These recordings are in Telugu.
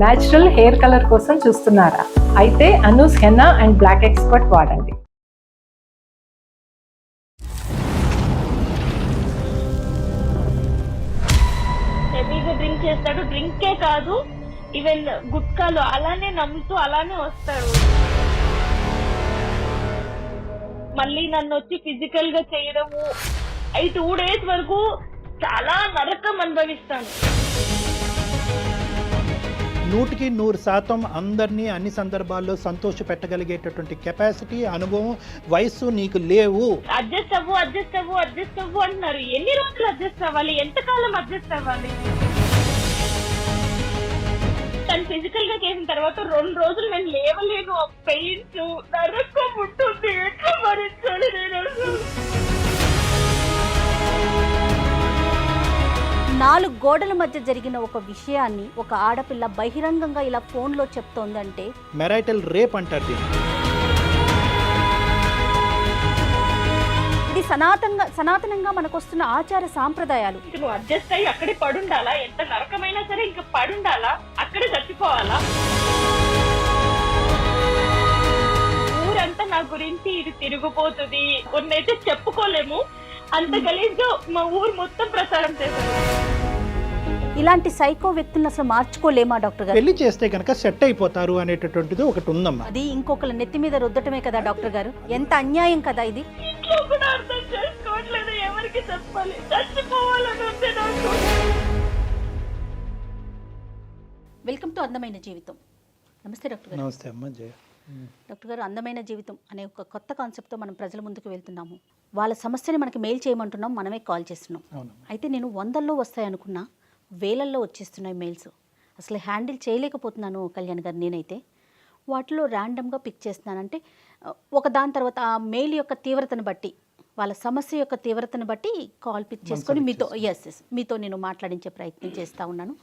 న్యాచురల్ హెయిర్ కలర్ కోసం చూస్తున్నారా? అయితే Anoos henna and black expert వాడండి. హెవీగా డ్రింక్ చేస్తాడు. డ్రింకే కాదు, ఈవెన్ గుట్కాలు అలానే నమ్ముతూ అలానే వస్తాడు. మళ్ళీ నన్ను వచ్చి ఫిజికల్ గా చేయడము, 2 days వరకు చాలా నరకం అనుభవిస్తాను. 100% అందరినీ అన్ని సందర్భాల్లో సంతోష పెట్టగలిగేటటువంటి కెపాసిటీ, అనుభవం, వయస్సు నీకు లేవు. అడ్జస్ట్ అవ్వు అంటున్నారు. ఎన్ని రోజులు అడ్జస్ట్ అవ్వాలి? ఎంతకాలం అడ్జస్ట్ అవ్వాలి? తను ఫిజికల్ గా చేసిన తర్వాత 2 రోజులు నేను లేవలేను. ఆ పెయిన్స్ నరకం ఉంటుంది. ఎట్లా భరించాలి నేను? 4 గోడల మధ్య జరిగిన ఒక విషయాన్ని ఒక ఆడపిల్ల బహిరంగంగా ఇలా ఫోన్లో చెప్తోందంటే మెరైటల్ రేప్ అంటారు దీన్ని. ఇది సనాతనంగా మనకొస్తున్న ఆచార సాంప్రదాయాలు. నువ్వు అడ్జస్ట్ అయ్యి అక్కడే పడుండాలా? ఎంత నరకమైనా సరే ఇంకా పడుండాలా? అక్కడే చచ్చిపోవాలా? ఊరంతా నా గురించి ఇది తిరిగిపోతుంది, కొన్నైతే చెప్పుకోలేము. అంత గలీజ్గా మా ఊరు మొత్తం ప్రచారం చేశారు. ఇలాంటి సైకో వ్యక్తులను అసలు మార్చుకోలేమా డాక్టర్ గారు? పెళ్లి చేస్తే కనుక సెట్ అయిపోతారు అనేటటువంటిది ఒకటి ఉందమ్మా. అది ఇంకొకళ్ళ నెత్తి మీద రుద్దటమే కదా డాక్టర్ గారు? ఎంత అన్యాయం కదా ఇది. ఇంట్లో కూడా అర్థం చేసుకోవట్లేదు. ఎవరికి చెప్పాలి? చచ్చిపోవాలని ఉంది నాకు. వెల్కమ్ టు అందమైన జీవితం. నమస్తే డాక్టర్ గారు. నమస్తే అమ్మా, జయ. డాక్టర్ గారు, అందమైన జీవితం అనే ఒక కొత్త కాన్సెప్ట్తో మనం ప్రజల ముందుకు వెళ్తున్నాము. వాళ్ళ సమస్యని మనకి మెయిల్ చేయమంటున్నాం, మనమే కాల్ చేస్తున్నాం. అయితే నేను 100ల్లో వస్తాయి అనుకున్నా, వేలల్లో వచ్చేస్తున్నాయి మెయిల్స్. అసలు హ్యాండిల్ చేయలేకపోతున్నాను కళ్యాణ్ గారు. నేనైతే వాటిలో ర్యాండమ్గా పిక్ చేస్తున్నాను. అంటే ఒక దాని తర్వాత ఆ మెయిల్ యొక్క తీవ్రతను బట్టి, వాళ్ళ సమస్య యొక్క తీవ్రతను బట్టి కాల్ పిక్ చేసుకొని మీతో నేను మాట్లాడించే ప్రయత్నం చేస్తూ ఉన్నాను.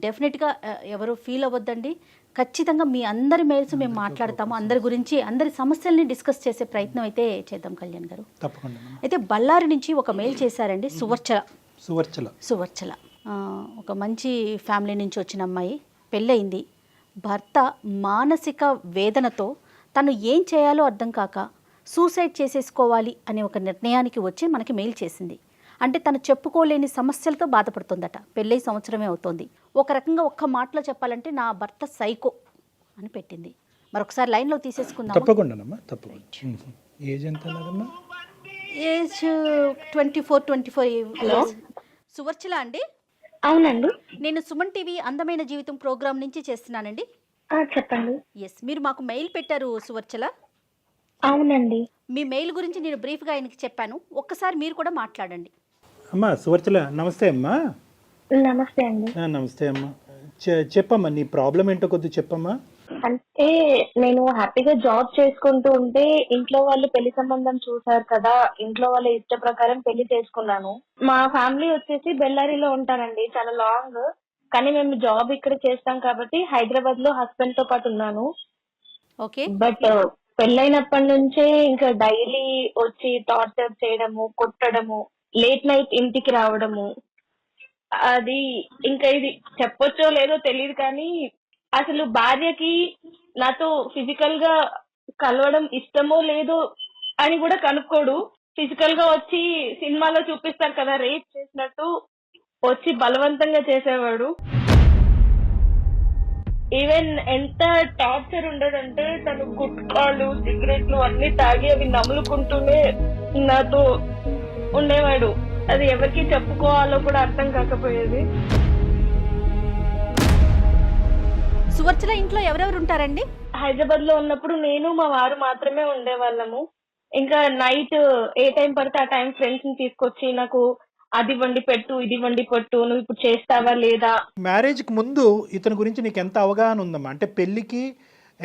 డెఫినెట్గా ఎవరు ఫీల్ అవ్వద్దండి. ఖచ్చితంగా మీ అందరి మెయిల్స్ మేము మాట్లాడతాము. అందరి గురించి, అందరి సమస్యల్ని డిస్కస్ చేసే ప్రయత్నం అయితే చేద్దాం కళ్యాణ్ గారు. తప్పకుండా. అయితే బళ్ళారి నుంచి ఒక మెయిల్ చేశారండి. సువర్చల ఒక మంచి ఫ్యామిలీ నుంచి వచ్చిన అమ్మాయి, పెళ్ళయింది. భర్త మానసిక వేదనతో తను ఏం చేయాలో అర్థం కాక సూసైడ్ చేసేసుకోవాలి అనే ఒక నిర్ణయానికి వచ్చి మనకి మెయిల్ చేసింది. అంటే తను చెప్పుకోలేని సమస్యలతో బాధపడుతుందట. పెళ్ళై సంవత్సరమే అవుతోంది. ఒక రకంగా ఒక్క మాటలో చెప్పాలంటే నా భర్త సైకో అని పెట్టింది. మరొకసారి లైన్లో తీసేసుకుందాం. తప్పకుండా. ఏజ్ ఎంత? Age 24 years. సువర్చల అండి? అవునండి. నేను సుమన్ టీవీ అందమైన జీవితం ప్రోగ్రామ్ నుంచి చేస్తున్నానండి. చెప్పండి. మీరు మాకు మెయిల్ పెట్టారు సువర్చల. అవునండి. మీ మెయిల్ గురించి నేను బ్రీఫ్గా ఆయనకి చెప్పాను. ఒక్కసారి మీరు కూడా మాట్లాడండి. అమ్మా సువర్చల, నమస్తే అమ్మా. నమస్తే అండి. నమస్తే అమ్మా. చెప్పమ్మా, నీ ప్రాబ్లం ఏంటో కొద్దిగా చెప్పమ్మా. అంటే నేను హ్యాపీగా జాబ్ చేసుకుంటూ ఉంటే ఇంట్లో వాళ్ళు పెళ్లి సంబంధం చూసారు కదా, ఇంట్లో వాళ్ళ ఇష్ట ప్రకారం పెళ్లి చేసుకున్నాను. మా ఫ్యామిలీ వచ్చేసి బెల్లారిలో ఉంటారండి, చాలా లాంగ్. కానీ మేము జాబ్ ఇక్కడ చేస్తాం కాబట్టి హైదరాబాద్ లో హస్బెండ్ తో పాటు ఉన్నాను. ఓకే. బట్ పెళ్ళైనప్పటి నుంచే ఇంకా డైలీ వచ్చి టార్చర్ చేయడము, కొట్టడము, లేట్ నైట్ ఇంటికి రావడము, అది ఇంకా ఇది చెప్పొచ్చో లేదో తెలియదు కానీ అసలు భార్యకి నాతో ఫిజికల్ గా కలవడం ఇష్టమో లేదో అని కూడా కనుక్కోడు. ఫిజికల్ గా వచ్చి సినిమాలో చూపిస్తారు కదా రేప్ చేసినట్టు, వచ్చి బలవంతంగా చేసేవాడు. ఈవెన్ ఎంత టార్చర్ ఉండదంటే తను గుట్కాలు, సిగరెట్లు అన్ని తాగి అవి నములుకుంటూనే నాతో ఉండేవాడు. అది ఎవరికి చెప్పుకోవాలో కూడా అర్థం కాకపోయేది. సువర్చల ఇంట్లో ఎవరెవరు ఉంటారండి? హైదరాబాద్ లో ఉన్నప్పుడు నేను మా వారు మాత్రమే ఉండేవాళ్ళము. ఇంకా నైట్ ఏ టైం పడితే ఆ టైం ఫ్రెండ్స్ ని తీసుకొచ్చి నాకు అది వండి పెట్టు, ఇది వండి పెట్టు, నువ్వు ఇప్పుడు చేస్తావా లేదా. మ్యారేజ్ కి ముందు ఇతని గురించి నీకు ఎంత అవగాహన ఉందమ్మా? అంటే పెళ్లికి,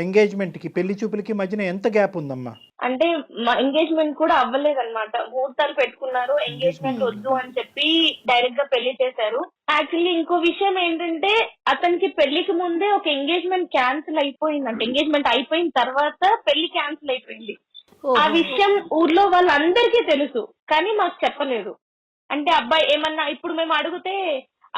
ఎంగేజ్మెంట్ కి, పెళ్లి చూపులకి మధ్యన ఎంత గ్యాప్ ఉందమ్మా? అంటే మా ఎంగేజ్మెంట్ కూడా అవ్వలేదన్నమాట. ముహూర్తాలు పెట్టుకున్నారు, ఎంగేజ్మెంట్ వద్దు అని చెప్పి డైరెక్ట్ గా పెళ్లి చేశారు. యాక్చువల్లీ ఇంకో విషయం ఏంటంటే అతనికి పెళ్లికి ముందే ఒక ఎంగేజ్మెంట్ క్యాన్సిల్ అయిపోయిందంట. ఎంగేజ్మెంట్ అయిపోయిన తర్వాత పెళ్లి క్యాన్సిల్ అయిపోయింది. ఆ విషయం ఊర్లో వాళ్ళందరికీ తెలుసు కానీ మాకు చెప్పలేదు. అంటే అబ్బాయి ఏమన్నా ఇప్పుడు మేము అడిగితే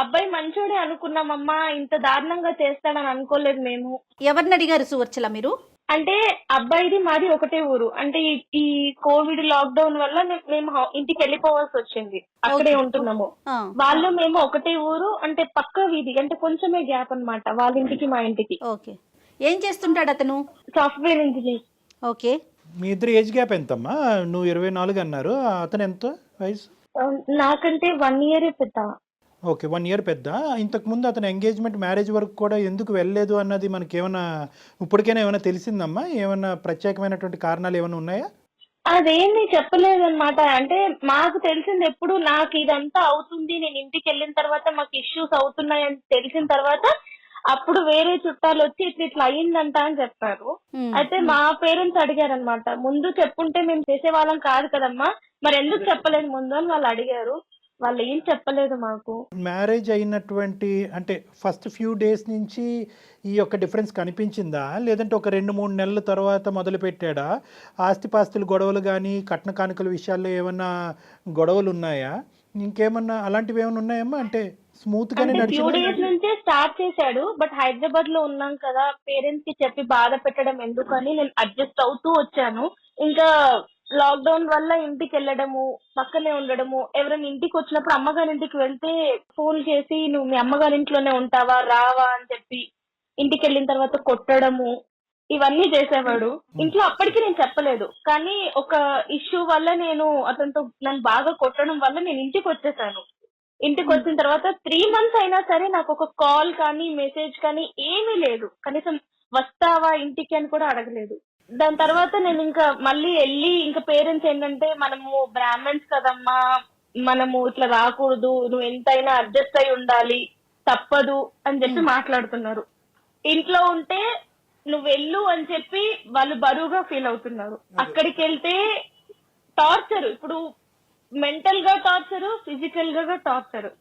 అబ్బాయి మంచోడే అనుకున్నామమ్మా, ఇంత దారుణంగా చేస్తాడని అనుకోలేదు మేము. ఎవరిని అడిగారు సువర్చల మీరు? అంటే అబ్బాయిది మాది ఒకటే ఊరు. అంటే ఈ కోవిడ్ లాక్డౌన్ వల్ల మేము ఇంటికి వెళ్ళిపోవాల్సి వచ్చింది, అక్కడే ఉంటున్నాము. వాళ్ళు మేము ఒకటే ఊరు, అంటే పక్క వీధి, అంటే కొంచెమే గ్యాప్ అన్నమాట వాళ్ళ ఇంటికి మా ఇంటికి. ఓకే, ఏం చేస్తుంటాడు అతను? Software engineer. ఓకే, మీ ఇద్దరు ఏజ్ గ్యాప్ ఎంతమ్మా? నువ్వు 24 అన్నారు, అతను ఎంత వయసు? నాకంటే 1 year పెద్ద. ఓకే, 1 year పెద్ద. ఇంతకుముందు అతను ఎంగేజ్మెంట్ మ్యారేజ్ వరకు కూడా ఎందుకు వెళ్ళలేదు అన్నది మనకి ఏమైనా ఇప్పటికైనా ఏమైనా తెలిసిందమ్మా? ఏమైనా ప్రత్యేకమైనటువంటి కారణాలు ఏమైనా ఉన్నాయా? అదేమి చెప్పలేదన్నమాట. అంటే మాకు తెలిసింది ఎప్పుడు నాకు ఇదంతా అవుతుంది, నేను ఇంటికి వెళ్ళిన తర్వాత మాకు ఇష్యూస్ అవుతున్నాయని తెలిసిన తర్వాత అప్పుడు వేరే చుట్టాలు వచ్చి ఇట్లా అయ్యిందంట అని చెప్పారు. అయితే మా పేరెంట్స్ అడిగారనమాట, ముందు చెప్పుంటే మేము చేసేవాళ్ళం కాదు కదమ్మా, మరి ఎందుకు చెప్పలేదు ముందు అని వాళ్ళు అడిగారు. వాళ్ళు ఏం చెప్పలేదు మాకు. మ్యారేజ్ అయినటువంటి అంటే ఫస్ట్ ఫ్యూ డేస్ నుంచి ఈ యొక్క డిఫరెన్స్ కనిపించిందా, లేదంటే ఒక 2-3 నెలల తర్వాత మొదలు పెట్టాడా? ఆస్తిపాస్తుల గొడవలు కానీ కట్న కానుకల విషయాల్లో ఏమన్నా గొడవలు ఉన్నాయా? ఇంకేమన్నా అలాంటివి ఏమైనా ఉన్నాయమ్మా? అంటే స్మూత్ గానే ఫ్యూ డేస్ నుంచే స్టార్ట్ చేశాడు, బట్ హైదరాబాద్ లో ఉన్నాం కదా, పేరెంట్స్ కి చెప్పి బాధ పెట్టడం ఎందుకని నేను అడ్జస్ట్ అవుతూ వచ్చాను. ఇంకా లాక్డౌన్ వల్ల ఇంటికి వెళ్ళడము, పక్కనే ఉండడము, ఎవరైనా ఇంటికి వచ్చినప్పుడు అమ్మగారి ఇంటికి వెళ్తే ఫోన్ చేసి నువ్వు మీ అమ్మగారి ఇంట్లోనే ఉంటావా రావా అని చెప్పి ఇంటికి వెళ్ళిన తర్వాత కొట్టడము, ఇవన్నీ చేసేవాడు. ఇంట్లో అప్పటికి నేను చెప్పలేదు, కానీ ఒక ఇష్యూ వల్ల నేను అతనితో నన్ను బాగా కొట్టడం వల్ల నేను ఇంటికి వచ్చేసాను. ఇంటికి వచ్చిన తర్వాత 3 months అయినా సరే నాకు ఒక కాల్ కానీ మెసేజ్ కానీ ఏమీ లేదు, కనీసం వస్తావా ఇంటికి అని కూడా అడగలేదు. దాని తర్వాత నేను ఇంకా మళ్ళీ వెళ్ళి ఇంకా పేరెంట్స్ ఏంటంటే మనము బ్రాహ్మణ్స్ కదమ్మా, మనము ఇట్లా రాకూడదు, నువ్వు ఎంతైనా అడ్జస్ట్ అయి ఉండాలి, తప్పదు అని చెప్పి మాట్లాడుతున్నారు. ఇంట్లో ఉంటే నువ్వు వెళ్ళు అని చెప్పి వాళ్ళు బరువుగా ఫీల్ అవుతున్నారు. అక్కడికి వెళ్తే టార్చర్, ఇప్పుడు మెంటల్ గా టార్చర్, ఫిజికల్ గా టార్చర్.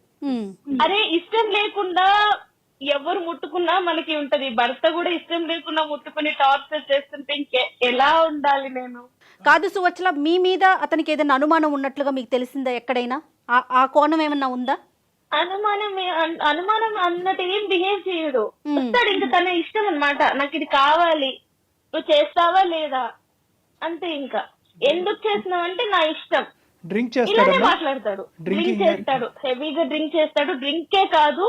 అరే ఇష్టం లేకుండా ఎవరు ముట్టుకున్నా మనకి ఉంటది, భర్త కూడా ఇష్టం లేకుండా ముట్టుకుని టార్చర్ చేస్తుంటే ఇంకే ఎలా ఉండాలి నేను? కాదు సువచ్చల, మీ మీద అతనికి ఏదైనా అనుమానం ఉన్నట్లుగా మీకు తెలిసిందా ఎక్కడైనా? ఆ కోణం ఏమన్నా ఉందా? అనుమానం అన్నట్టు ఏం బిహేవ్ చేయడు. వస్తాడు, ఇంకా తన ఇష్టం అన్నమాట, నాకు ఇది కావాలి, నువ్వు చేస్తావా లేదా అంతే. ఇంకా ఎందుకు చేస్తున్నావు అంటే నా ఇష్టం, డ్రింక్ ఇలానే మాట్లాడతాడు. డ్రింక్ చేస్తాడు, హెవీగా డ్రింక్ చేస్తాడు. డ్రింకే కాదు,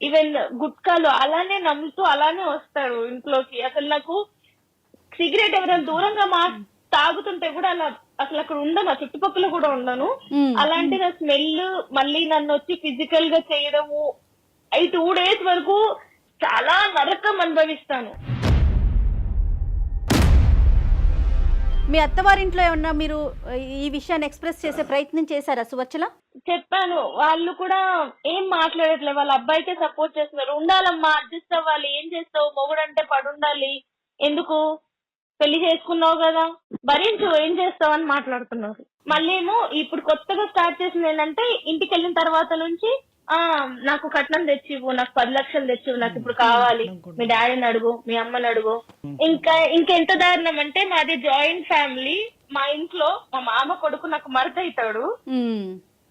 ఈవెన్ గుట్కాలు అలానే నమ్ముతూ అలానే వస్తాడు ఇంట్లోకి. అసలు నాకు సిగరెట్ ఎవరైనా దూరంగా తాగుతుంటే కూడా అలా అసలు అక్కడ ఉండను, ఆ చుట్టుపక్కల కూడా ఉండను. అలాంటి నా స్మెల్ మళ్ళీ నన్ను వచ్చి ఫిజికల్ గా చేయడము, 2 days వరకు చాలా నరకం అనుభవిస్తాను. మీ అత్తవారింట్లో ఏమన్నా మీరు ఈ విషయాన్ని ఎక్స్ప్రెస్ చేసే ప్రయత్నం చేశారా సువచ్చల? చెప్పాను, వాళ్ళు కూడా ఏం మాట్లాడట్లేదు, వాళ్ళ అబ్బాయికే సపోర్ట్ చేస్తున్నారు. ఉండాలమ్మా, అడ్జస్ట్ అవ్వాలి, ఏం చేస్తావు, మొగుడంటే పడుండాలి, ఎందుకు పెళ్లి చేసుకున్నావు కదా భరించు, ఏం చేస్తావు అని మాట్లాడుతున్నారు. మళ్ళీ ఏమో ఇప్పుడు కొత్తగా స్టార్ట్ చేసింది ఏంటంటే ఇంటికి వెళ్ళిన తర్వాత నుంచి నాకు కట్నం తెచ్చివు, నాకు 10 లక్షలు తెచ్చివు, నాకు ఇప్పుడు కావాలి, మీ డాడీని అడుగు, మీ అమ్మని అడుగు. ఇంకెంత దారుణం అంటే మాది జాయింట్ ఫ్యామిలీ, మా ఇంట్లో మా మామ కొడుకు నాకు మరత అవుతాడు.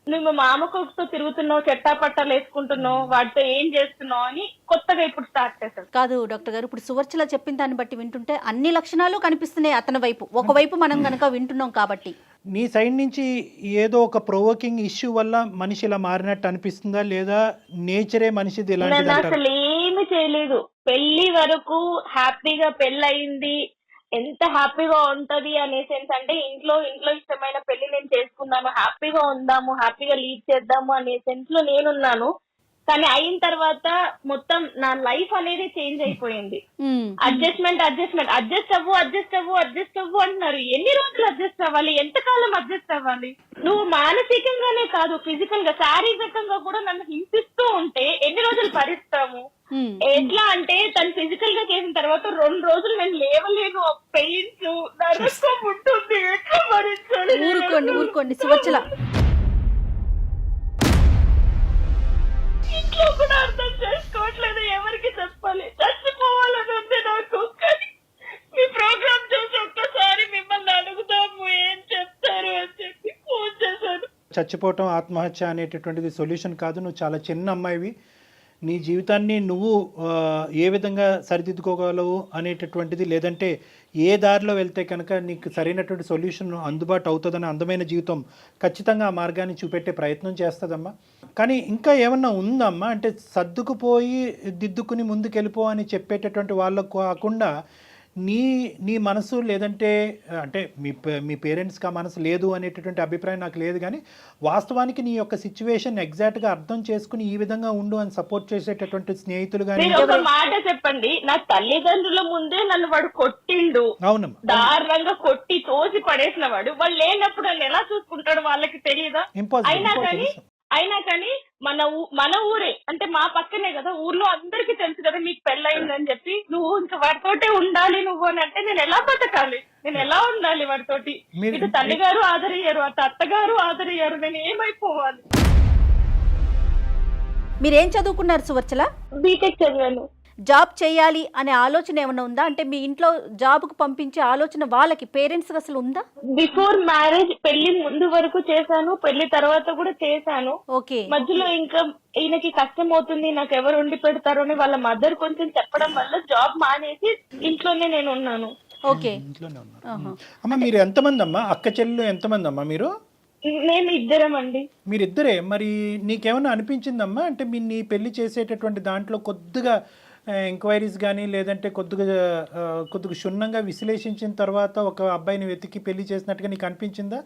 నువ్వు మా మామ కొడుకుతో తిరుగుతున్నావు, చెట్టాపట్టాలు వేసుకుంటున్నావు, వాటితో ఏం చేస్తున్నావు అని కొత్తగా ఇప్పుడు స్టార్ట్ చేశాడు. కాదు డాక్టర్ గారు, ఇప్పుడు సువర్చల చెప్పిన దాన్ని బట్టి వింటుంటే అన్ని లక్షణాలు కనిపిస్తున్నాయి అతని వైపు. ఒకవైపు మనం గనక వింటున్నాం కాబట్టి నీ సైడ్ నుంచి ఏదో ఒక ప్రొవోకింగ్ ఇష్యూ వల్ల మనిషి ఇలా మారినట్టు అనిపిస్తుందా, లేదా నేచరే మనిషిది ఇలాంటిది? అసలు ఏమి చేయలేదు, పెళ్లి వరకు హ్యాపీగా పెళ్ళయింది, ఎంత హ్యాపీగా ఉంటది అనే సెన్స్. అంటే ఇంట్లో ఇష్టమైన పెళ్లి నేను చేసుకున్నాను, హ్యాపీగా ఉందాము, హ్యాపీగా లీడ్ చేద్దాము అనే సెన్స్ లో నేనున్నాను. కానీ అయిన తర్వాత మొత్తం నా లైఫ్ అనేది చేంజ్ అయిపోయింది. అడ్జస్ట్ అవ్వు అంటున్నారు. ఎన్ని రోజులు అడ్జస్ట్ అవ్వాలి, ఎంతకాలం అడ్జస్ట్ అవ్వాలి? నువ్వు మానసికంగానే కాదు, ఫిజికల్ గా శారీరకంగా కూడా నన్ను హింసిస్తూ ఉంటే ఎన్ని రోజులు భరిస్తాము? ఎట్లా అంటే తను ఫిజికల్ గా చేసిన తర్వాత 2 రోజులు నేను లేవలేను, పెయిన్స్ నరకం ఉంటుంది, ఎట్లా భరించాలి? ఊరుకోండి సువచ్చల, ఇంట్లో కూడా అర్థం చేసుకోవట్లేదు, ఎవరికి చెప్పాలి? చచ్చిపోవాలని ఉంది నాకు, కానీ మీ ప్రోగ్రామ్ చూసి ఒక్కసారి మిమ్మల్ని అడుగుదాము ఏం చెప్తారు అని చెప్పి ఫోన్ చేశాను. చచ్చిపోవటం, ఆత్మహత్య అనేటటువంటిది సొల్యూషన్ కాదు. నువ్వు చాలా చిన్న అమ్మాయివి. నీ జీవితాన్ని నువ్వు ఏ విధంగా సరిదిద్దుకోగలవు అనేటటువంటిది, లేదంటే ఏ దారిలో వెళ్తే కనుక నీకు సరైనటువంటి సొల్యూషన్ అందుబాటు అవుతుందని అందమైన జీవితం ఖచ్చితంగా ఆ మార్గాన్ని చూపెట్టే ప్రయత్నం చేస్తుందమ్మా. కానీ ఇంకా ఏమన్నా ఉందమ్మా అంటే సర్దుకుపోయి దిద్దుకుని ముందుకెళ్ళిపో అని చెప్పేటటువంటి వాళ్ళకు కాకుండా నీ మనసు, లేదంటే అంటే మీ పేరెంట్స్కి ఆ మనసు లేదు అనేటటువంటి అభిప్రాయం నాకు లేదు, కానీ వాస్తవానికి నీ యొక్క సిచ్యువేషన్ ఎగ్జాక్ట్గా అర్థం చేసుకుని ఈ విధంగా ఉండు అని సపోర్ట్ చేసేటటువంటి స్నేహితులు కానీ. ఒక మాట చెప్పండి, నా తల్లిదండ్రుల ముందే నన్ను వాడు కొట్టిండు, అవునమ్మా, దారుణంగా కొట్టి తోసి పడేసిన వాడు, వాళ్ళు లేనప్పుడు నన్ను ఎలా చూసుకుంటాడు వాళ్ళకి తెలియదా? అయినా కానీ మన ఊరే అంటే మా పక్కనే కదా, ఊర్లో అందరికి తెలుసు కదా మీకు పెళ్ళయిందని చెప్పి, నువ్వు ఇంకా వాడితోటే ఉండాలి నువ్వు అని అంటే నేను ఎలా బతకాలి, నేను ఎలా ఉండాలి వాడితోటి? ఇటు తల్లిగారు ఆదరయ్యారు, అటు అత్తగారు ఆదరయ్యారు, నేను ఏమైపోవాలి? మీరేం చదువుకున్నారు సువర్చల? బీటెక్ చదివాను. జాబ్ చేయాలి అనే ఆలోచన ఏమైనా ఉందా? అంటే మీ ఇంట్లో జాబ్కు పంపించే ఆలోచన వాళ్ళకి పేరెంట్స్ అసలు ఉందా? బిఫోర్ మ్యారేజ్ పెళ్లి ముందు వరకు చేశాను, పెళ్లి తర్వాత కూడా చేశాను. ఓకే. మధ్యలో ఇంకా ఈయనకి కష్టం అవుతుంది, నాకు ఎవరు వండి పెడతారు అని వాళ్ళ మదర్ కొంచెం చెప్పడం వల్ల జాబ్ మానేసి ఇంట్లోనే నేను ఉన్నాను. ఓకే. ఇంట్లోనే ఉన్నారు. అమ్మ మీరు ఎంతమంది అమ్మా? అక్క చెల్లెలు ఎంతమంది అమ్మా మీరు? మేము ఇద్దరం అండి. మీరిద్దరే. మరి నీకేమన్నా అనిపించిందమ్మా అంటే నీ పెళ్లి చేసేటటువంటి దాంట్లో కొద్దిగా ఎంక్వైరీస్ కానీ, లేదంటే కొద్దిగా క్షుణ్ణంగా విశ్లేషించిన తర్వాత ఒక అబ్బాయిని వెతికి పెళ్లి చేసినట్టుగా నీకు అనిపించిందా?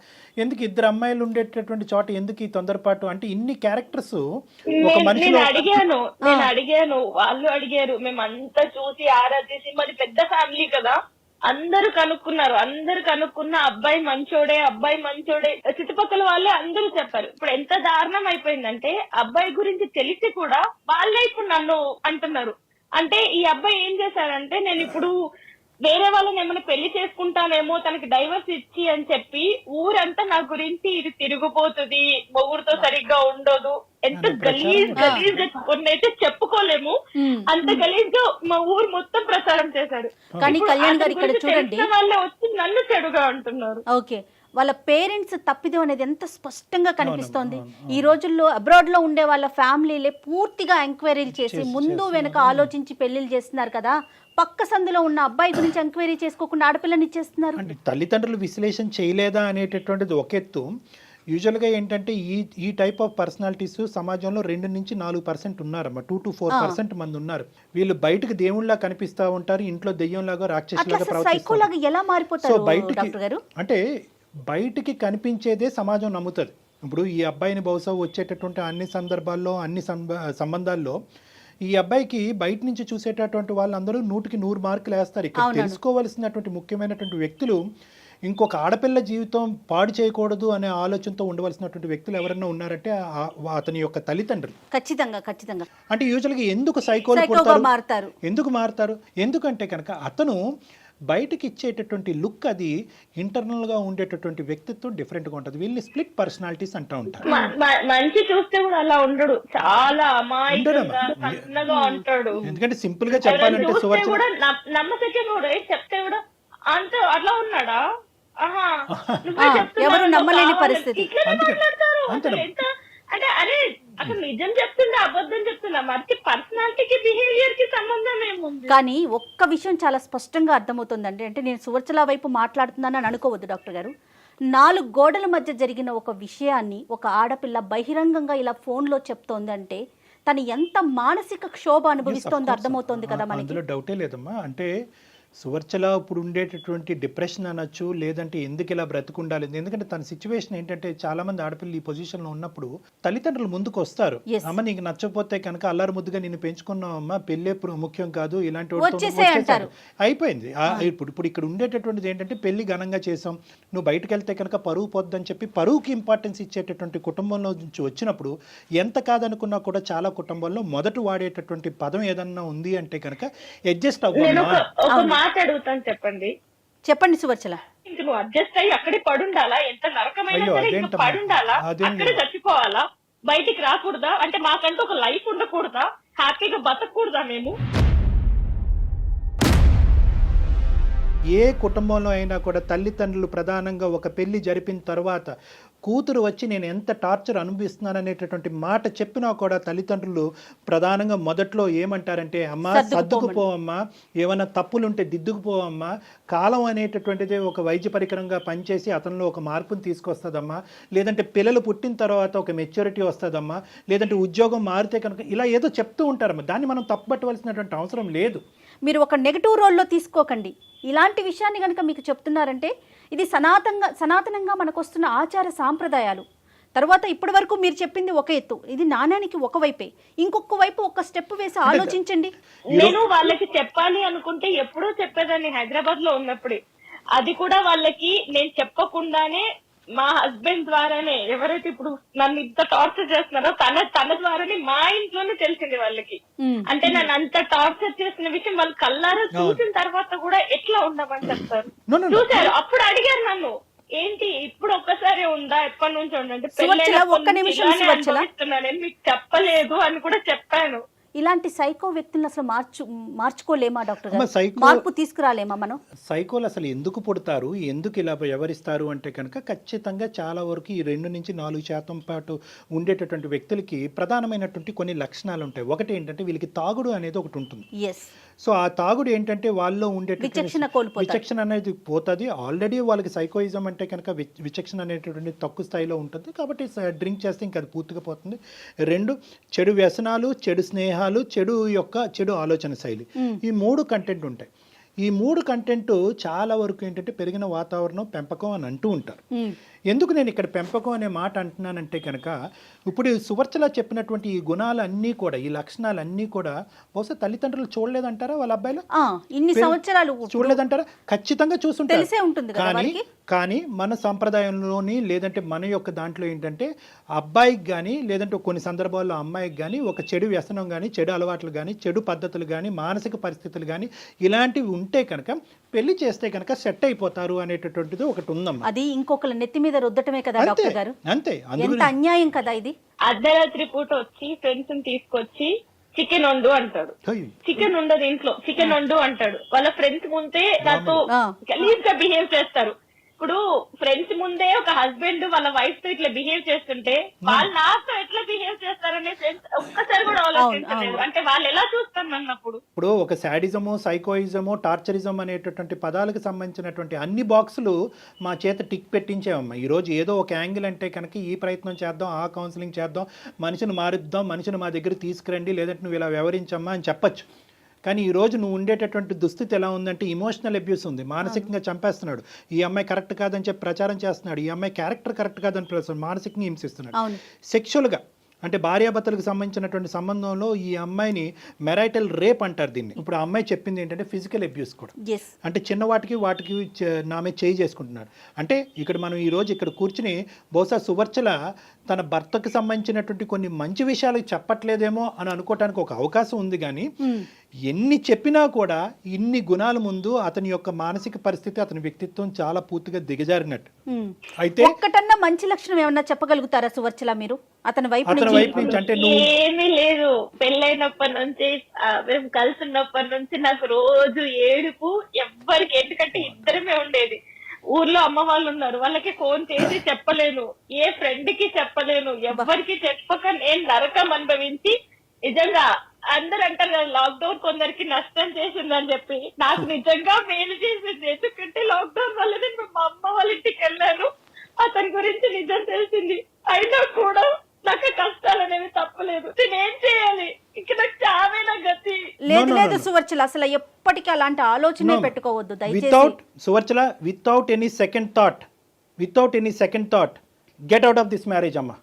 ఎందుకు ఇద్దరు అమ్మాయిలు ఉండేటటువంటి చోట ఎందుకు ఈ తొందరపాటు? అంటే ఇన్ని క్యారెక్టర్స్ ఒక మనిషి. నేను అడిగాను, వాళ్ళు అడిగారు, మేమంతా చూసి ఆరాధించి, మరి పెద్ద ఫ్యామిలీ కదా, అందరూ కనుక్కున్న అబ్బాయి మంచోడే చుట్టుపక్కల వాళ్ళే అందరూ చెప్పారు. ఇప్పుడు ఎంత దారుణం అయిపోయిందంటే అబ్బాయి గురించి తెలిసి కూడా వాళ్ళే ఇప్పుడు నన్ను అంటున్నారు. అంటే ఈ అబ్బాయి ఏం చేశారంటే, నేను ఇప్పుడు వేరే వాళ్ళని ఏమైనా పెళ్లి చేసుకుంటానేమో తనకి డైవర్స్ ఇచ్చి అని చెప్పి ఊరంతా నా గురించి ఇది తిరిగిపోతుంది, మొగుడుతో సరిగ్గా ఉండదు, ఎంత గలీజ్ కొన్నైతే చెప్పుకోలేము, అంత గలీజ్ గా మా ఊరు మొత్తం ప్రచారం చేశారు. కానీ కళ్యాణ్ గారు ఇక్కడ చూడండి, వాళ్ళే వచ్చి నన్ను చెడుగా అంటున్నారు. ఓకే, వాళ్ళ పేరెంట్స్ తప్పిదం అనేది ఎంత స్పష్టంగా కనిపిస్తోంది. ఈ రోజుల్లో అబ్రాడ్ లో ఉండే వాళ్ళ ఫ్యామిలీలే పూర్తిగా ఎంక్వైరీలు చేసి ముందు వెనక ఆలోచించి పెళ్లిళ్ళు చేస్తున్నారు కదా. పక్క సందులో ఉన్న అబ్బాయి గురించి ఎంక్వైరీ చేసుకోకుండా ఆడపిల్లని ఇచ్చేస్తున్నారు. అంటే తల్లిదండ్రులు విశ్లేషణ చేయలేదా అనేటటువంటిది ఒక ఎత్తు. యూజువల్గా ఏంటంటే ఈ టైప్ ఆఫ్ పర్సనాలిటీస్ సమాజంలో 2 నుంచి 4% ఉన్నారమ్మా. 2 to 4% మంది ఉన్నారు. వీళ్ళు బయటకు దేవుళ్ళలా కనిపిస్తూ ఉంటారు, ఇంట్లో దెయ్యంలాగా రాక్షసులాగా ప్రవర్తిస్తారు. ఎలా మారిపోతారు డాక్టర్ గారు? అంటే బయటికి కనిపించేదే సమాజం నమ్ముతుంది. ఇప్పుడు ఈ అబ్బాయిని బహుశా వచ్చేటటువంటి అన్ని సందర్భాల్లో, అన్ని సంబంధాల్లో ఈ అబ్బాయికి బయట నుంచి చూసేటటువంటి వాళ్ళందరూ 100కి 100 మార్కులు వేస్తారు. ఇక్కడ తెలుసుకోవాల్సినటువంటి ముఖ్యమైనటువంటి వ్యక్తులు, ఇంకొక ఆడపిల్ల జీవితం పాడు చేయకూడదు అనే ఆలోచనతో ఉండవలసినటువంటి వ్యక్తులు ఎవరైనా ఉన్నారంటే అతని యొక్క తల్లిదండ్రులు. ఖచ్చితంగా. అంటే యూజువల్గా ఎందుకు సైకోగా మారుతారు? ఎందుకు మారుతారు? ఎందుకంటే కనుక అతను బయటకి ఇచ్చేటటువంటి లుక్, అది ఇంటర్నల్ గా ఉండేటటువంటి వ్యక్తిత్వం డిఫరెంట్ గా ఉంటుంది. వీళ్ళని స్ప్లిట్ పర్సనాలిటీస్ అంటూ ఉంటారు. మంచి చూస్తే కూడా అలా ఉండడు, చాలా అమాయకంగా ఉంటాడు. ఎందుకంటే సింపుల్ గా చెప్పాలంటే సువర్చన నమ్మకం కూడా చెప్తే కూడా అంత అట్లా ఉన్నాడా, ఎవరు నమ్మలేని పరిస్థితి. అంటే అరే అసలు నిజం చెప్తుందా అబద్ధం చెప్తుందా, మరి పర్సనాలిటీకి బిహేవియర్ కి సంబంధం ఏముంది? కానీ ఒక్క విషయం చాలా స్పష్టంగా అర్థమవుతుందండి. అంటే నేను సువర్చల వైపు మాట్లాడుతున్నానని అనుకోవద్దు డాక్టర్ గారు. 4 గోడల మధ్య జరిగిన ఒక విషయాన్ని ఒక ఆడపిల్ల బహిరంగంగా ఇలా ఫోన్లో చెప్తోందంటే తను ఎంత మానసిక క్షోభ అనుభవిస్తోందో అర్థమవుతోంది కదా మనకి. అందులో డౌటే లేదమ్మా. అంటే సువర్చల ఇప్పుడు ఉండేటటువంటి డిప్రెషన్ అనొచ్చు, లేదంటే ఎందుకు ఇలా బ్రతుకుండాలి. ఎందుకంటే తన సిచ్యువేషన్ ఏంటంటే, చాలా మంది ఆడపిల్లలు ఈ పొజిషన్లో ఉన్నప్పుడు తల్లిదండ్రులు ముందుకు వస్తారు. అమ్మ నీకు నచ్చకపోతే కనుక అల్లారు ముద్దుగా నిన్ను పెంచుకున్నావమ్మా, పెళ్ళే ముఖ్యం కాదు, ఇలాంటి అయిపోయింది. ఇప్పుడు ఇక్కడ ఉండేటటువంటిది ఏంటంటే, పెళ్లి ఘనంగా చేసాం, నువ్వు బయటకు వెళ్తే కనుక పరువు పొద్దని చెప్పి పరువుకి ఇంపార్టెన్స్ ఇచ్చేటటువంటి కుటుంబంలో నుంచి వచ్చినప్పుడు ఎంత కాదనుకున్నా కూడా చాలా కుటుంబాల్లో మొదట వాడేటటువంటి పదం ఏదన్నా ఉంది అంటే కనుక అడ్జస్ట్ అవ్వాలి. అడుగుతాను, చెప్పండి సువర్చల. ఇంక నువ్వు అడ్జస్ట్ అయ్యి అక్కడే పడుండాలా, ఎంత నరకమైన పడుండాలా, అక్కడే చచ్చిపోవాలా, బయటికి రాకూడదా? అంటే మాకంటూ ఒక లైఫ్ ఉండకూడదా, హ్యాపీగా బతకూడదా మేము? ఏ కుటుంబంలో అయినా కూడా తల్లిదండ్రులు ప్రధానంగా ఒక పెళ్లి జరిపిన తర్వాత కూతురు వచ్చి నేను ఎంత టార్చర్ అనుభవిస్తున్నాను అనేటటువంటి మాట చెప్పినా కూడా తల్లిదండ్రులు ప్రధానంగా మొదట్లో ఏమంటారంటే అమ్మా సర్దుకుపోవమ్మా, ఏమైనా తప్పులుంటే దిద్దుకుపోవమ్మా, కాలం అనేటటువంటిది ఒక వైద్య పరికరంగా పనిచేసి అతనిలో ఒక మార్పుని తీసుకొస్తుందమ్మా, లేదంటే పిల్లలు పుట్టిన తర్వాత ఒక మెచ్యూరిటీ వస్తుందమ్మా, లేదంటే ఉద్యోగం మారితే కనుక ఇలా ఏదో చెప్తూ ఉంటారమ్మా. దాన్ని మనం తప్పుపట్టవలసినటువంటి అవసరం లేదు. మీరు ఒక నెగటివ్ రోల్లో తీసుకోకండి. ఇలాంటి విషయాన్ని కనుక మీకు చెప్తున్నారంటే ఇది సనాతనంగా మనకు వస్తున్న ఆచార సాంప్రదాయాలు. తర్వాత ఇప్పటి వరకు మీరు చెప్పింది ఒక ఎత్తు, ఇది నాణ్యానికి ఒక వైపే, ఇంకొక వైపు ఒక స్టెప్ వేసి ఆలోచించండి. నేను వాళ్ళకి చెప్పాలి అనుకుంటే ఎప్పుడూ చెప్పేదాన్ని హైదరాబాద్ లో ఉన్నప్పుడే. అది కూడా వాళ్ళకి నేను చెప్పకుండానే మా హస్బెండ్ ద్వారానే, ఎవరైతే ఇప్పుడు నన్ను ఇంత టార్చర్ చేస్తున్నారో తన ద్వారానే మా ఇంట్లోనే తెలిసింది వాళ్ళకి. అంటే నన్ను అంత టార్చర్ చేసిన విషయం వాళ్ళు కళ్ళారా చూసిన తర్వాత కూడా ఎట్లా ఉండమని చెప్తారు. చూసారు, అప్పుడు అడిగారు నన్ను, ఏంటి ఇప్పుడు ఒక్కసారి ఉందా, ఎప్పటి నుంచి ఉండంటే పెళ్ళైనా మీకు చెప్పలేదు అని కూడా చెప్పాను. ఇలాంటి సైకో వ్యక్తులను అసలు మార్చుకోలేమా డాక్టర్ గారు? మార్పు తీసుకురాలేమా మనం? సైకోలు అసలు ఎందుకు పుడతారు, ఎందుకు ఇలా వ్యవహరిస్తారు అంటే కనుక ఖచ్చితంగా చాలా వరకు ఈ 2 నుంచి 4% పాటు ఉండేటటువంటి వ్యక్తులకి ప్రధానమైనటువంటి కొన్ని లక్షణాలు ఉంటాయి. ఒకటి ఏంటంటే వీళ్ళకి తాగుడు అనేది ఒకటి ఉంటుంది. సో ఆ తాగుడు ఏంటంటే వాళ్ళలో ఉండేటటువంటి విచక్షణ అనేది పోతుంది. ఆల్రెడీ వాళ్ళకి సైకోయిజం అంటే కనుక విచక్షణ అనేటటువంటి తక్కువ స్థాయిలో ఉంటుంది కాబట్టి డ్రింక్ చేస్తే ఇంకా అది పూర్తిగా పోతుంది. 2 చెడు వ్యసనాలు, చెడు స్నేహాలు, చెడు ఆలోచన శైలి, ఈ 3 కంటెంట్ ఉంటాయి. ఈ 3 కంటెంట్ చాలా వరకు ఏంటంటే పెరిగిన వాతావరణం, పెంపకం అని అంటూ ఉంటారు. ఎందుకు నేను ఇక్కడ పెంపకం అనే మాట అంటున్నానంటే కనుక ఇప్పుడు సువర్చల చెప్పినటువంటి ఈ గుణాలన్నీ కూడా, ఈ లక్షణాలన్నీ కూడా బహుశా తల్లిదండ్రులు చూడలేదంటారా? వాళ్ళ అబ్బాయిలు ఇన్ని సంవత్సరాలు చూడలేదంటారా? ఖచ్చితంగా చూసుంటారు. కానీ మన సంప్రదాయంలోని లేదంటే మన యొక్క దాంట్లో ఏంటంటే అబ్బాయికి కానీ లేదంటే కొన్ని సందర్భాల్లో అమ్మాయికి కానీ ఒక చెడు వ్యసనం కానీ, చెడు అలవాట్లు కానీ, చెడు పద్ధతులు కానీ, మానసిక పరిస్థితులు కానీ ఇలాంటివి ఉంటే కనుక పెళ్లి చేస్తే కనుక సెట్ అయిపోతారు అనేటటువంటిది ఒకటి ఉందమ్మా. అది ఇంకొకళ్ళ నెత్తి మీద రుద్దటమే కదా డాక్టర్ గారు? అంతే. ఎంత అన్యాయం కదా ఇది. అర్ధరాత్రి పూట వచ్చి ఫ్రెండ్స్ తీసుకొచ్చి చికెన్ వండు అంటాడు. చికెన్ ఉండదు ఇంట్లో, చికెన్ వండు అంటాడు. వాళ్ళ ఫ్రెండ్స్ ముందే నాతో గలీజ్ గా బిహేవ్ చేస్తారు. ఇప్పుడు ఫ్రెండ్స్ ముందే ఒక హస్బెండ్ వాళ్ళ వైఫ్ తో ఇట్లా బిహేవ్ చేస్తుంటే వాళ్ళు నాతో ఎట్లా బిహేవ్ చేస్తారనే ఫ్రెండ్స్ ఒక్కసారి కూడా ఆలోచించలేదు. అంటే వాళ్ళు ఎలా చూస్తారు అన్నప్పుడు. ఇప్పుడు ఒక శాడిజము, సైకోయిజము, టార్చరిజం అనేటటువంటి పదాలకు సంబంధించినటువంటి అన్ని బాక్సులు మా చేత టిక్ పెట్టించామమ్మా. ఈ రోజు ఏదో ఒక యాంగిల్ అంటే కనుక ఈ ప్రయత్నం చేద్దాం, ఆ కౌన్సిలింగ్ చేద్దాం, మనిషిని మారుద్దాం, మనిషిని మా దగ్గర తీసుకురండి, లేదంటే నువ్వు ఇలా వ్యవహరించమ్మా అని చెప్పచ్చు. కానీ ఈరోజు నువ్వు ఉండేటటువంటి దుస్థితి ఎలా ఉందంటే ఇమోషనల్ అబ్యూస్ ఉంది, మానసికంగా చంపేస్తున్నాడు. ఈ అమ్మాయి కరెక్ట్ కాదని చెప్పి ప్రచారం చేస్తున్నాడు, ఈ అమ్మాయి క్యారెక్టర్ కరెక్ట్ కాదని మానసికంగా హింసిస్తున్నాడు. సెక్షువల్గా అంటే భార్యాభర్తలకు సంబంధించినటువంటి సంబంధంలో ఈ అమ్మాయిని మెరైటల్ రేప్ అంటారు దీన్ని. ఇప్పుడు ఆ అమ్మాయి చెప్పింది ఏంటంటే ఫిజికల్ అబ్యూస్ కూడా, అంటే చిన్న వాటికి నామే చేయి చేసుకుంటున్నాడు. అంటే ఇక్కడ మనం ఈ రోజు ఇక్కడ కూర్చుని బహుశా సువర్చల తన భర్తకు సంబంధించినటువంటి కొన్ని మంచి విషయాలు చెప్పట్లేదేమో అని అనుకోవటానికి ఒక అవకాశం ఉంది. కానీ ఎన్ని చెప్పినా కూడా ఇన్ని గుణాల ముందు అతని యొక్క మానసిక పరిస్థితి, అతని వ్యక్తిత్వం చాలా పూర్తిగా దిగజారినట్టు. అయితే ఒక్కటన్నా మంచి లక్షణం ఏమన్నా చెప్పగలుగుతారా సువర్చల మీరు అతని వైపు నుంచి? అంటే ఏమీ లేదు. పెళ్ళైనప్పటి నుంచి మేము కలిసి ఉన్నప్పటి నుంచి నాకు రోజు ఏడుపు, ఎవ్వరికి, ఎందుకంటే ఇద్దరమే ఉండేది. ఊర్లో అమ్మ వాళ్ళు ఉన్నారు, వాళ్ళకి ఫోన్ చేసి చెప్పలేను, ఏ ఫ్రెండ్ కి చెప్పలేను, ఎవ్వరికి చెప్పక నేను నరకం అనుభవించి, నిజంగా అందరు అంటారు కదా లాక్డౌన్ కొందరికి నష్టం చేసిందని చెప్పి, నాకు నిజంగా మేలు చేసింది. ఎందుకంటే లాక్డౌన్ వల్ల నేను మా అమ్మ వాళ్ళ ఇంటికి వెళ్ళాను, అతని గురించి నిజం తెలిసింది. అయినా కూడా నాకు కష్టాలు అనేవి తప్పలేదు. నేనేం చేయాలి? ఇక నాకు చావే నా గతి. లేదు సువర్చల, అసలు ఎప్పటికీ అలాంటి ఆలోచనే పెట్టుకోవద్దు దయచేసి. Suvarchala, without any second thought get out of this marriage అమ్మా,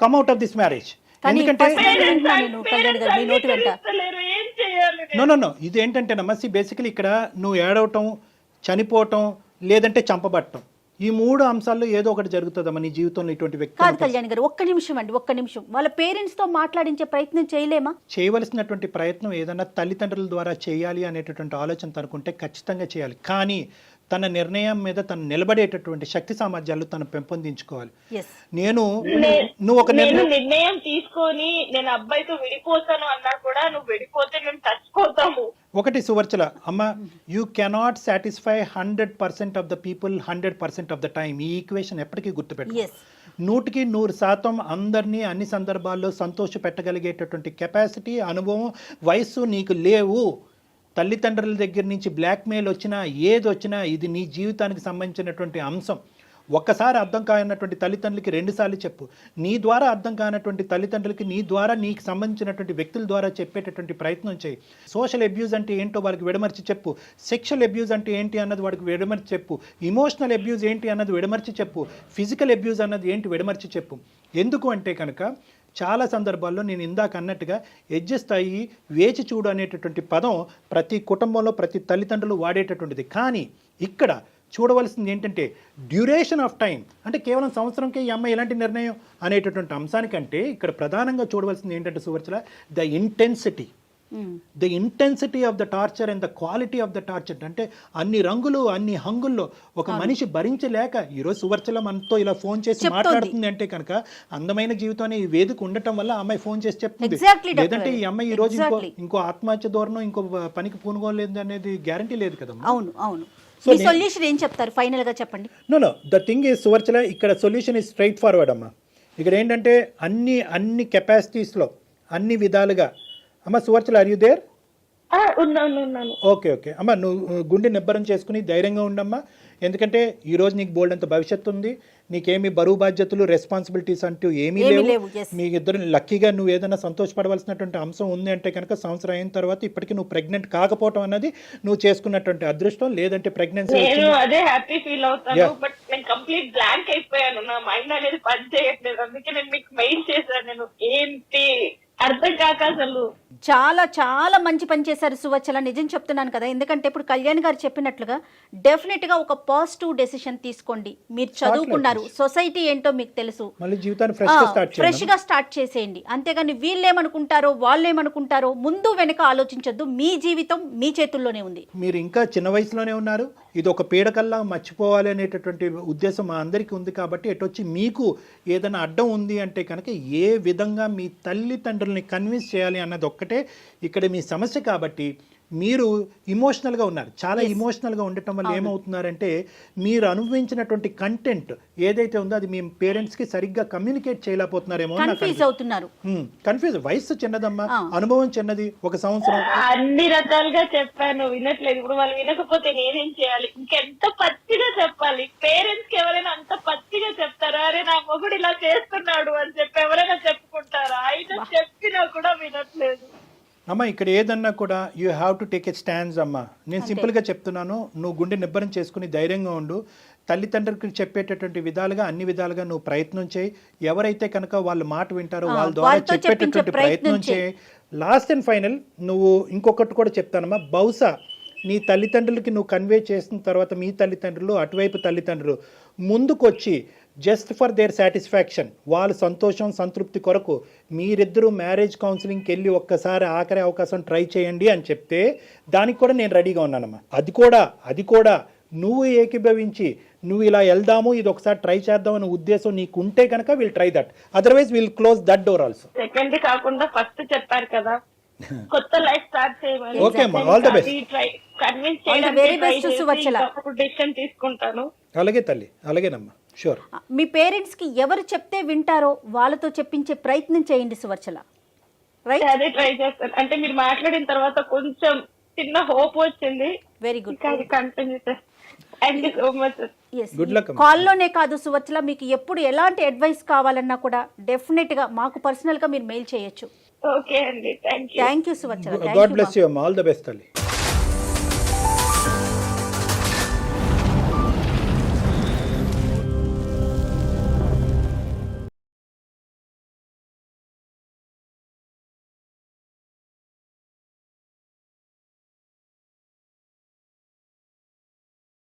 come out of this marriage. ఎందుకంటే నో ఇది ఏంటంటేనమ్మా, బేసికలీ ఇక్కడ నువ్వు ఏడవటం, చనిపోవటం, లేదంటే చంపబట్టం, ఈ 3 అంశాల్లో ఏదో ఒకటి జరుగుతుందమ్మా నీ జీవితంలో. ఇటువంటి వ్యక్తి కాదు కళ్యాణ్ గారు, ఒక్క నిమిషం వాళ్ళ పేరెంట్స్ తో మాట్లాడించే ప్రయత్నం చేయలేమా? చేయవలసినటువంటి ప్రయత్నం ఏదన్నా తల్లిదండ్రుల ద్వారా చేయాలి అనేటటువంటి ఆలోచన తనుకుంటే ఖచ్చితంగా చేయాలి. కానీ తన నిర్ణయం మీద తను నిలబడేటటువంటి శక్తి సామర్థ్యాలు తను పెంపొందించుకోవాలి. ఎస్ నువ్వు ఒక నిర్ణయం తీసుకొని నేను అబ్బాయితో విడిపోతాను అన్నా కూడా నువ్వు విడిపోతే మేము చచ్చిపోతాము. ఒకటి సువర్చల అమ్మ, you cannot satisfy 100% of the people 100% of the time. ఈ ఈక్వేషన్ ఎప్పటికీ గుర్తుపెట్టు. 100% అందరినీ అన్ని సందర్భాల్లో సంతోష పెట్టగలిగేటటువంటి కెపాసిటీ, అనుభవం, వయస్సు నీకు లేవు. తల్లిదండ్రుల దగ్గర నుంచి బ్లాక్మెయిల్ వచ్చినా ఏది వచ్చినా ఇది నీ జీవితానికి సంబంధించినటువంటి అంశం. ఒక్కసారి అర్థం కానటువంటి తల్లిదండ్రులకి 2 సార్లు చెప్పు. నీ ద్వారా అర్థం కానటువంటి తల్లిదండ్రులకి నీ ద్వారా నీకు సంబంధించినటువంటి వ్యక్తుల ద్వారా చెప్పేటటువంటి ప్రయత్నం చేయి. సోషల్ అబ్యూజ్ అంటే ఏంటో వాడికి విడమర్చి చెప్పు. సెక్షువల్ అబ్యూజ్ అంటే ఏంటి అన్నది వాడికి విడమర్చి చెప్పు. ఇమోషనల్ అబ్యూజ్ ఏంటి అన్నది విడమర్చి చెప్పు. ఫిజికల్ అబ్యూజ్ అన్నది ఏంటి విడమర్చి చెప్పు. ఎందుకు అంటే కనుక చాలా సందర్భాల్లో నేను ఇందాక అన్నట్టుగా అడ్జస్ట్ అయ్యి వేచి చూడు అనేటటువంటి పదం ప్రతి కుటుంబంలో ప్రతి తల్లిదండ్రులు వాడేటటువంటిది. కానీ ఇక్కడ చూడవలసింది ఏంటంటే డ్యూరేషన్ ఆఫ్ టైం. అంటే కేవలం సంవత్సరంకే ఈ అమ్మాయి ఎలాంటి నిర్ణయం అనేటటువంటి అంశానికంటే ఇక్కడ ప్రధానంగా చూడవలసింది ఏంటంటే Suvarchala, the intensity of the torture and the quality of the torture. అంటే అన్ని రంగులు అన్ని హంగుల్లో ఒక మనిషి భరించలేక ఈరోజు సువర్చల మనతో ఇలా ఫోన్ చేసి మాట్లాడుతుంది అంటే కనుక అందమైన జీవితం అనే ఈ వేదిక ఉండటం వల్ల అమ్మాయి ఫోన్ చేసి చెప్తుంది. లేదంటే ఈ అమ్మాయి ఈ రోజు ఇంకో ఆత్మహత్య ధోరణం ఇంకో పనికి పూనుకోలేదు అనేది గ్యారంటీ లేదు కదా. అవును. సొల్యూషన్ ఏం చెప్తారు ఫైనల్ గా చెప్పండి. Know the thing is Suvarchala, ఇక్కడ సొల్యూషన్ ఈజ్ స్ట్రైట్ ఫార్వర్డ్ అమ్మా. ఇక్కడ ఏంటంటే అన్ని కెపాసిటీస్లో అన్ని విధాలుగా అమ్మ Suvarchala, are you there? Okay అమ్మ, నువ్వు గుండె నిబ్బరం చేసుకుని ధైర్యంగా ఉండమ్మా. ఎందుకంటే ఈ రోజు నీకు బోల్డ్ అంత భవిష్యత్తు ఉంది. నీకేమి బరువు బాధ్యతలు రెస్పాన్సిబిలిటీస్ అంటూ ఏమీ లేవు. మీ ఇద్దరు లక్కీగా నువ్వు ఏదైనా సంతోషపడవలసినటువంటి అంశం ఉంది అంటే కనుక సంవత్సరం అయిన తర్వాత ఇప్పటికీ నువ్వు ప్రెగ్నెంట్ కాకపోవటం అన్నది నువ్వు చేసుకున్నటువంటి అదృష్టం. లేదంటే ప్రెగ్నెన్సీ అదే హ్యాపీ ఫీల్ అవుతాను, బట్ నేను కంప్లీట్ బ్లాంక్ అయిపోయాను. నా మైండ్ అనేది పని చేయట్లేదు. అందుకే నేను మీకు మెయిల్ చేశాను. నేను ఏంటి అర్థం కాక అసలు చాలా చాలా మంచి పని చేశారు సువచ్చల, నిజం చెప్తున్నాను కదా. ఎందుకంటే ఇప్పుడు కళ్యాణ్ గారు చెప్పినట్లుగా డెఫినెట్ గా ఒక పాజిటివ్ డెసిషన్ తీసుకోండి. మీరు చదువుకున్నారు, సొసైటీ ఏంటో మీకు తెలుసు, ఫ్రెష్ గా స్టార్ట్ చేసేయండి. అంతేగాని వీళ్ళేమనుకుంటారో వాళ్ళేమనుకుంటారో ముందు వెనక ఆలోచించొద్దు. మీ జీవితం మీ చేతుల్లోనే ఉంది. మీరు ఇంకా చిన్న వయసులోనే ఉన్నారు. ఇది ఒక పీడకల్లా మర్చిపోవాలి అనేటటువంటి ఉద్దేశం మా అందరికీ ఉంది. కాబట్టి ఎటొచ్చి మీకు ఏదైనా అడ్డం ఉంది అంటే కనుక ఏ విధంగా మీ తల్లిదండ్రుల్ని కన్విన్స్ చేయాలి అన్నది ఒక్కటే ఇక్కడ మీ సమస్య. కాబట్టి మీరు ఇమోషనల్గా ఉన్నారు. చాలా ఇమోషనల్గా ఉండటం వల్ల ఏమవుతున్నారంటే మీరు అనుభవించినటువంటి కంటెంట్ ఏదైతే ఉందో అది మీ పేరెంట్స్కి సరిగ్గా కమ్యూనికేట్ చేయలేకపోతున్నారేమో. కన్ఫ్యూజ్. వయసు చిన్నదమ్మా, అనుభవం చిన్నది. ఒక సంవత్సరం అన్ని రకాలుగా చెప్పాను, వినట్లేదు. ఇప్పుడు వాళ్ళు వినకపోతే నేనేం చేయాలి? ఇంకెంత పచ్చిగా చెప్పాలి? పేరెంట్స్ కి ఎవరైనా అంత పచ్చిగా చెప్తారా? అరే నా మొగుడు ఇలా చేస్తున్నాడు అని చెప్పి ఎవరైనా చెప్పుకుంటారా? ఆయన చెప్పినా కూడా వినట్లేదు. అమ్మ ఇక్కడ ఏదన్నా కూడా you have to take a stands అమ్మ. నేను సింపుల్గా చెప్తున్నాను, నువ్వు గుండె నిబ్బరం చేసుకుని ధైర్యంగా ఉండు. తల్లిదండ్రులకి చెప్పేటటువంటి విధాలుగా అన్ని విధాలుగా నువ్వు ప్రయత్నం చేయి. ఎవరైతే కనుక వాళ్ళ మాట వింటారో వాళ్ళ ద్వారా చెప్పేటటువంటి ప్రయత్నం చేయి. లాస్ట్ అండ్ ఫైనల్ నువ్వు ఇంకొకటి కూడా చెప్తానమ్మా. బహుశా నీ తల్లిదండ్రులకి నువ్వు కన్వే చేసిన తర్వాత మీ తల్లిదండ్రులు అటువైపు తల్లిదండ్రులు ముందుకొచ్చి జస్ట్ ఫర్ దేర్ సాటిస్ఫాక్షన్, వాళ్ళ సంతోషం సంతృప్తి కొరకు మీరిద్దరూ మ్యారేజ్ కౌన్సిలింగ్కి వెళ్ళి ఒక్కసారి ఆఖరి అవకాశం ట్రై చేయండి అని చెప్తే దానికి కూడా నేను రెడీగా ఉన్నానమ్మా. అది కూడా నువ్వు ఏకీభవించి నువ్వు ఇలా వెళ్దాము, ఇది ఒకసారి ట్రై చేద్దాం అనే ఉద్దేశం నీకు ఉంటే కనుక will try that. Otherwise will close that door also. Second కాకుండా ఫస్ట్ చెప్పారు కదా, కొత్త లైఫ్ స్టార్ట్ చేయమని. ఓకే అమ్మా, ఆల్ ద బెస్ట్. కన్విన్స్ చేయడానికి డెసిషన్ తీసుకుంటాను. అలాగే తల్లి, అలాగేనమ్మా, షూర్. మీ పేరెంట్స్ కి ఎవరు చెప్తే వింటారో వాళ్ళతో చెప్పించే ప్రయత్నం చేయండి సువర్చల. రైట్, అదే ట్రై చేస్తాను. అంటే మీరు మాట్లాడిన తర్వాత కొంచెం చిన్న హోప్ వచ్చింది. Very good. కంటిన్యూ చేస్తాను. Thank you so much. కాల్లోనే కాదు సువర్చల, మీకు ఎప్పుడు ఎలాంటి అడ్వైస్ కావాలన్నా కూడా డెఫినెట్ గా మాకు పర్సనల్ గా మీరు మెయిల్ చేయొచ్చు. ఓకే అండి, thank you. Thank you Suvarchala. God bless you అమ్మా, ఆల్ ద బెస్ట్ తల్లి.